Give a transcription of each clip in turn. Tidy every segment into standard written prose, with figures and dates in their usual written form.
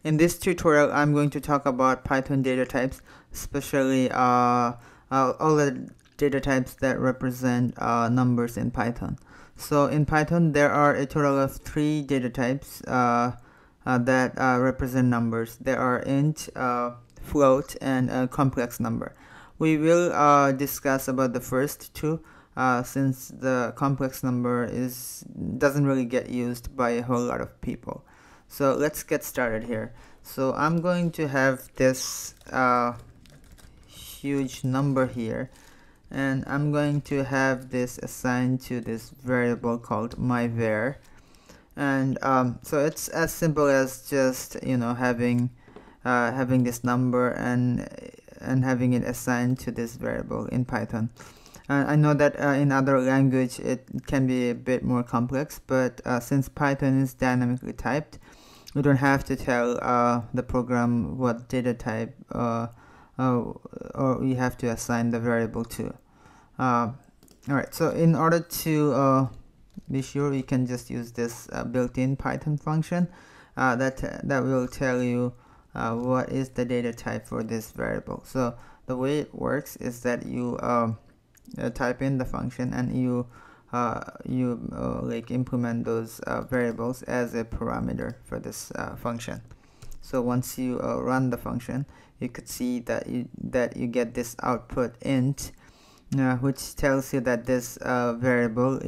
In this tutorial, I'm going to talk about Python data types, especially all the data types that represent numbers in Python. So in Python, there are a total of 3 data types that represent numbers. There are int, float, and a complex number. We will discuss about the first two since the complex number doesn't really get used by a whole lot of people. So let's get started here. So I'm going to have this huge number here, and I'm going to have this assigned to this variable called myvar. And so it's as simple as just having this number and having it assigned to this variable in Python. I know that in other language it can be a bit more complex, but since Python is dynamically typed, we don't have to tell the program what data type or we have to assign the variable to. Alright, so in order to be sure, we can just use this built-in Python function that will tell you what is the data type for this variable. So the way it works is that you type in the function and you like implement those variables as a parameter for this function. So once you run the function, you could see that you get this output int, which tells you that this variable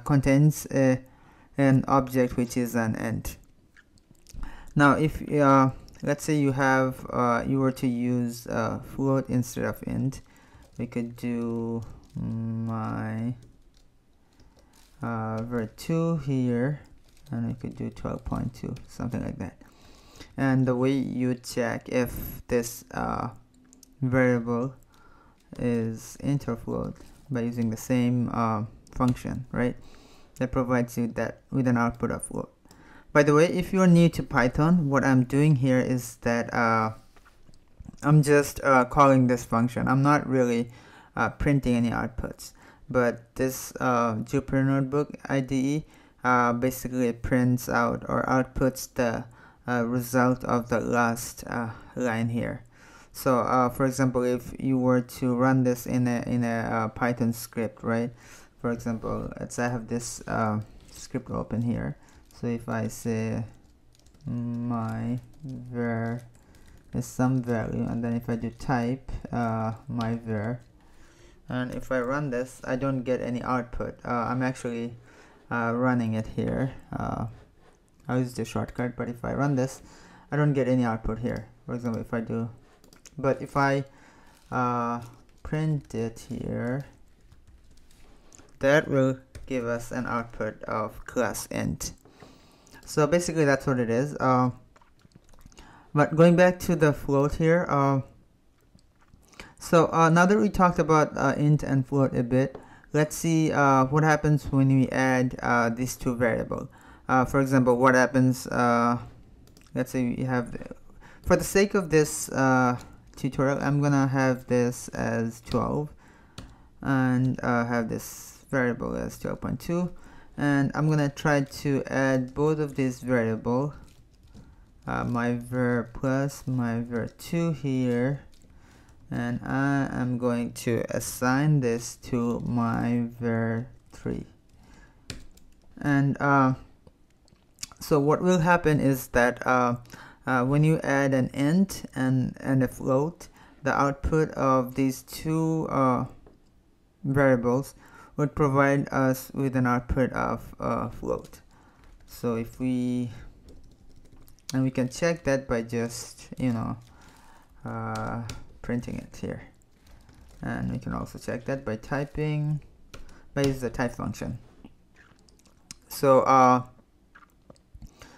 contains an object which is an int. Now if let's say you were to use float instead of int, we could do my var2 here, and we could do 12.2, something like that. And the way you check if this variable is int or float by using the same function, right, that provides you that with an output of float. By the way, if you're new to Python, what I'm doing here is that I'm just calling this function. I'm not really printing any outputs, but this Jupyter Notebook IDE basically prints out or outputs the result of the last line here. So for example, if you were to run this in a Python script, right? For example, I have this script open here. So if I say my var is some value, and then if I do type my var, and if I run this, I don't get any output. I'm actually running it here. I'll use the shortcut, but if I run this, I don't get any output here. For example, if I do, but if I print it here, that will give us an output of class int. So basically that's what it is. But going back to the float here, so now that we talked about int and float a bit, let's see what happens when we add these two variables. For example, what happens, let's say we have, for the sake of this tutorial, I'm gonna have this as 12 and have this variable as 12.2, and I'm gonna try to add both of these variables, my var plus my var2 here, and I am going to assign this to my var3. And so what will happen is that when you add an int and a float, the output of these two variables would provide us with an output of float. So if we can check that by just printing it here, and we can also check that by typing by using the type function. So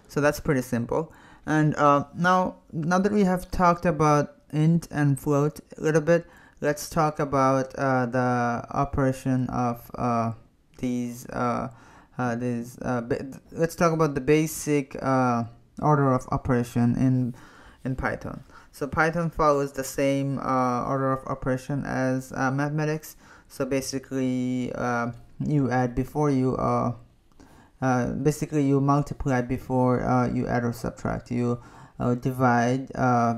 so that's pretty simple. And now that we have talked about int and float a little bit, let's talk about the operation of let's talk about the basic order of operation in Python. So Python follows the same order of operation as mathematics. So basically you add before you basically you multiply before you add or subtract. You divide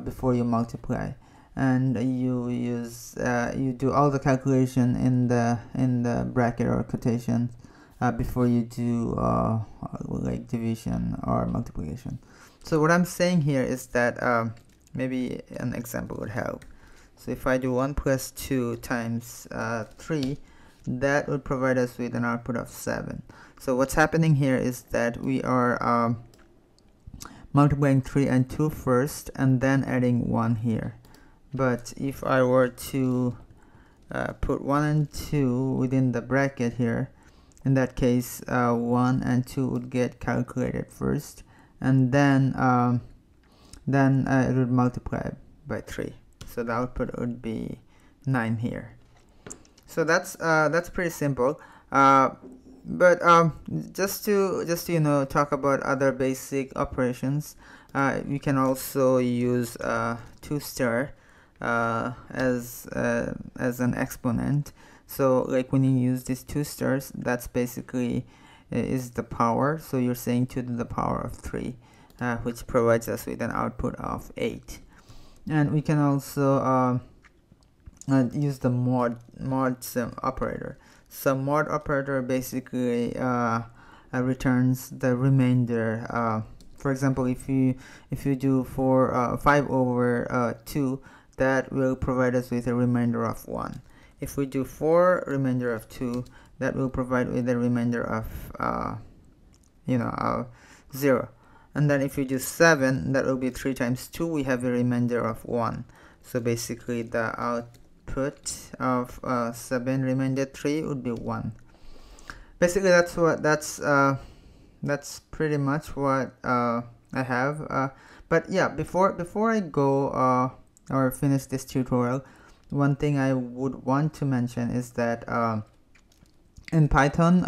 before you multiply, and you use you do all the calculation in the bracket or quotation before you do like division or multiplication. So what I'm saying here is that maybe an example would help. So if I do 1 plus 2 times 3, that would provide us with an output of 7. So what's happening here is that we are multiplying 3 and 2 first and then adding 1 here. But if I were to put 1 and 2 within the bracket here, in that case 1 and 2 would get calculated first, and then it would multiply by 3. So the output would be 9 here. So that's pretty simple. But just to you know, talk about other basic operations, you can also use 2 star as an exponent. So like when you use these 2 stars, that's basically is the power. So you're saying 2 to the power of 3, which provides us with an output of 8. And we can also use the mod operator. So mod operator basically returns the remainder. For example, if you do 5 over 2, that will provide us with a remainder of 1. If we do 4 remainder of 2, that will provide with a remainder of 0. And then if we do 7, that will be 3 times 2, we have a remainder of 1. So basically the output of 7 remainder 3 would be 1. Basically that's pretty much what I have. But yeah, before I go or finish this tutorial, one thing I would want to mention is that in Python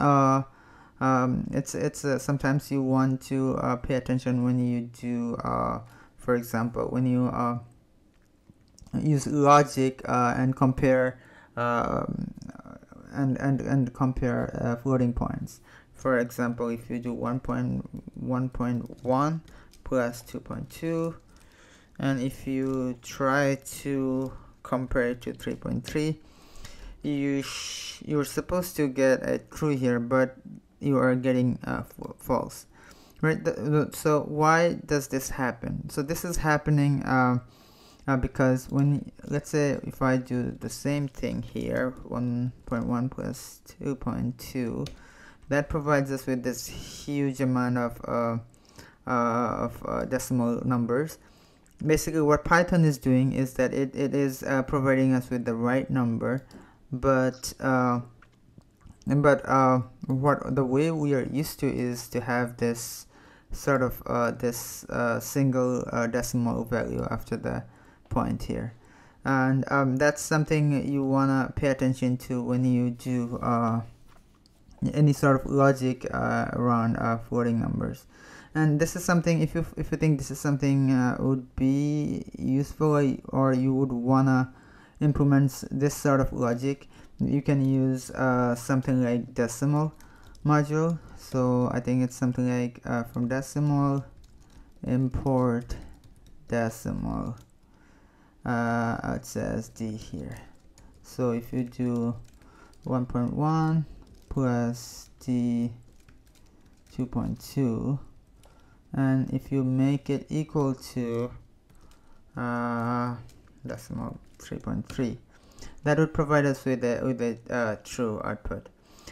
it's sometimes you want to pay attention when you do for example, when you use logic and compare and compare floating points. For example, if you do 1.1 plus 2.2, and if you try to compare it to 3.3, you're supposed to get a true here, but you are getting false, right? So why does this happen? So this is happening because when, let's say if I do the same thing here, 1.1 plus 2.2, that provides us with this huge amount of decimal numbers. Basically what Python is doing is that it is providing us with the right number, but what the way we are used to is to have this sort of this single decimal value after the point here, and that's something you wanna pay attention to when you do any sort of logic around floating numbers. And this is something, if you think this is something would be useful, or you would wanna implement this sort of logic, you can use something like decimal module. So I think it's something like from decimal import decimal, it says D here. So if you do 1.1 plus D 2.2, and if you make it equal to decimal 3.3, that would provide us with a true output.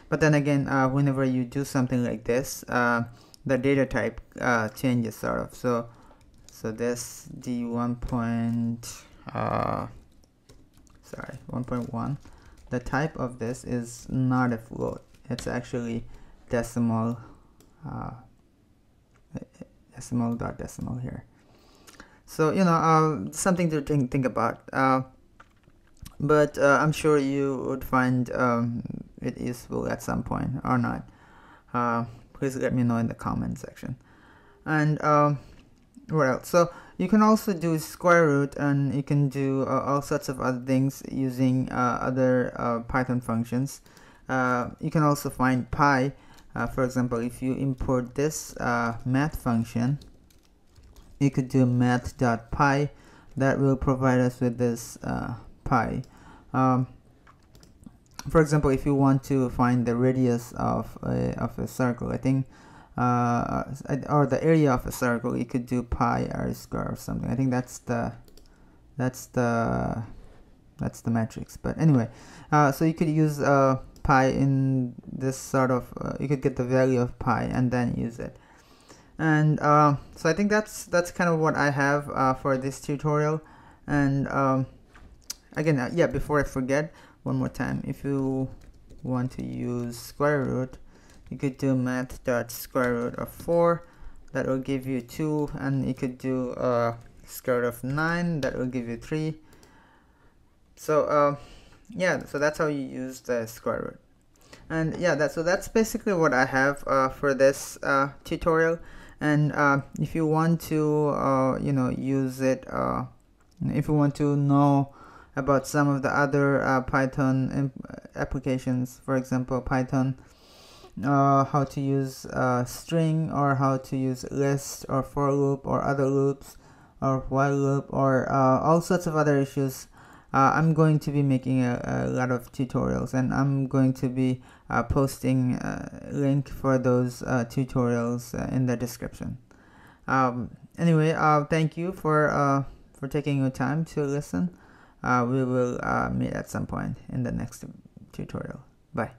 But then again, whenever you do something like this, the data type changes sort of. So this D1 1.1, the type of this is not a float, it's actually decimal decimal here. So something to think about, but I'm sure you would find it useful at some point or not. Please let me know in the comment section. And what else? So you can also do square root, and you can do all sorts of other things using other Python functions. You can also find pi. For example, if you import this math function you could do math.py. That will provide us with this pi. For example, if you want to find the radius of a circle, I think, or the area of a circle, you could do pi r square or something. I think that's the matrix. But anyway, so you could use pi in this sort of, you could get the value of pi and then use it. And so I think that's kind of what I have for this tutorial. And again, yeah, before I forget, one more time, if you want to use square root, you could do math.square root of 4, that will give you 2, and you could do square root of 9, that will give you 3. So yeah, so that's how you use the square root. And yeah, that's basically what I have for this tutorial. And if you want to use it, if you want to know about some of the other Python applications, for example, Python, how to use string, or how to use list or for loop or other loops or while loop, or all sorts of other issues, I'm going to be making a lot of tutorials, and I'm going to be posting a link for those tutorials in the description. Anyway, thank you for taking your time to listen. We will meet at some point in the next tutorial. Bye.